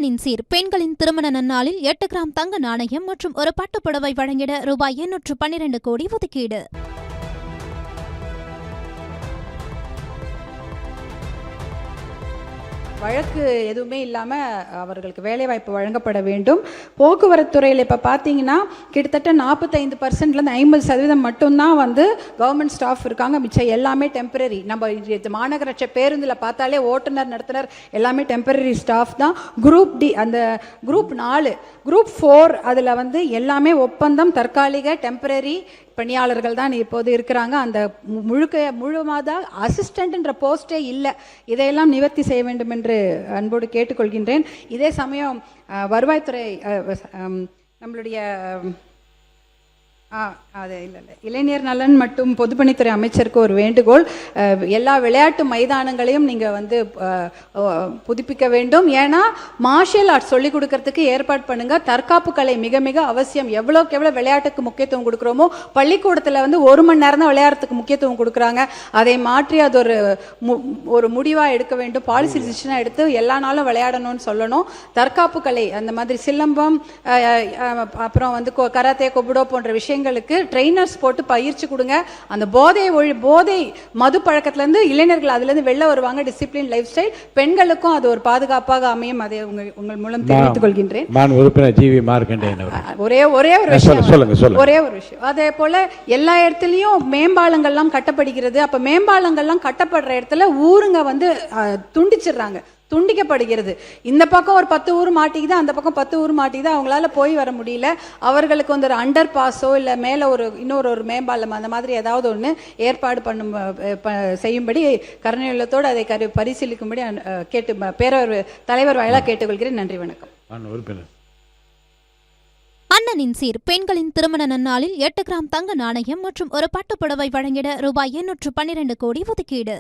அண்ணனின் சீர் பெண்களின் திருமண நன்னாளில் 8 கிராம் தங்க நாணயம் மற்றும் ஒரு பட்டுப்புடவை வழங்கிட ரூபாய் 812 கோடி ஒதுக்கீடு. வழக்கு எதுவுமே இல்லாமல் அவர்களுக்கு வேலைவாய்ப்பு வழங்கப்பட வேண்டும். போக்குவரத்து துறையில் இப்போ பார்த்தீங்கன்னா கிட்டத்தட்ட 45%லேருந்து 50% மட்டும்தான் கவர்மெண்ட் ஸ்டாஃப் இருக்காங்க. மிச்சம் எல்லாமே டெம்பரரி. நம்ம மாநகராட்சி பேருந்தில் பார்த்தாலே ஓட்டுநர் நடத்துனர் எல்லாமே டெம்பரரி ஸ்டாஃப் தான். குரூப் டி, அந்த குரூப் 4, குரூப் 4 அதில் எல்லாமே ஒப்பந்தம், தற்காலிக டெம்பரரி பணியாளர்கள் தான் இப்போது இருக்கிறாங்க. அந்த முழுமாத அசிஸ்டன்ட்ன்ற போஸ்டே இல்லை. இதையெல்லாம் நிவர்த்தி செய்ய வேண்டும் என்று அன்போடு கேட்டுக்கொள்கின்றேன். இதே சமயம் வருவாய்த்துறை நம்மளுடைய அது இல்லை இளைஞர் நலன் மற்றும் பொதுப்பணித்துறை அமைச்சருக்கு ஒரு வேண்டுகோள். எல்லா விளையாட்டு மைதானங்களையும் நீங்கள் புதுப்பிக்க வேண்டும். ஏன்னா மார்ஷியல் ஆர்ட்ஸ் சொல்லிக் கொடுக்கறதுக்கு ஏற்பாடு பண்ணுங்க. தற்காப்பு கலை மிக மிக அவசியம். எவ்வளோக்கு எவ்வளோ விளையாட்டுக்கு முக்கியத்துவம் கொடுக்குறோமோ, பள்ளிக்கூடத்தில் 1 மணி நேரம் தான் விளையாடுறதுக்கு முக்கியத்துவம் கொடுக்குறாங்க. அதை மாற்றி அது ஒரு முடிவாக எடுக்க வேண்டும். பாலிசி டிசிஷனாக எடுத்து எல்லா நாளும் விளையாடணும்னு சொல்லணும். தற்காப்பு கலை அந்த மாதிரி சிலம்பம், அப்புறம் கராத்தே, கொபுடோ போன்ற விஷயங்களுக்கு ட்ரெயினர்ஸ் போட்டு பயிற்சி கொடுங்க. அந்த போதை மது பழக்கத்திலிருந்து இளைஞர்கள் அதிலிருந்து வெளில வருவாங்க. Discipline life style. பெண்களுக்கும் அது ஒரு பாதுகாப்பாக அமையும். அதை உங்கள் மூலம் தெரிவித்துக் கொள்கின்றேன். ஒரே ஒரு விஷயம். அதே போல எல்லா இடத்துலயும் மேம்பாலங்கள்லாம் கட்டப்படுகிறது. அப்ப மேம்பாலங்கள்லாம் கட்டப்படுற இடத்துல ஊருங்க துண்டிச்சிடுறாங்க, துண்டிக்கப்படுகிறது. இந்த பக்கம் ஒரு 10 ஊர் மாட்டிக்குது, அந்த பக்கம் 10 ஊர் மாட்டிக்குது. அவங்களால போய் வர முடியல. அவர்களுக்கு ஒரு அண்டர் பாஸோ இல்லை மேலே இன்னொரு மேம்பாலம் அந்த மாதிரி ஏதாவது ஒன்று ஏற்பாடு செய்யும்படி கருணையுள்ளத்தோடு அதை பரிசீலிக்கும்படி கேட்டு பேரவர் தலைவர் வாயிலாக கேட்டுக்கொள்கிறேன். நன்றி, வணக்கம். அண்ணனின் சீர் பெண்களின் திருமண நன்னாளில் 8 கிராம் தங்க நாணயம் மற்றும் ஒரு பட்டுப்புடவை வழங்கிட ரூபாய் 812 கோடி ஒதுக்கீடு.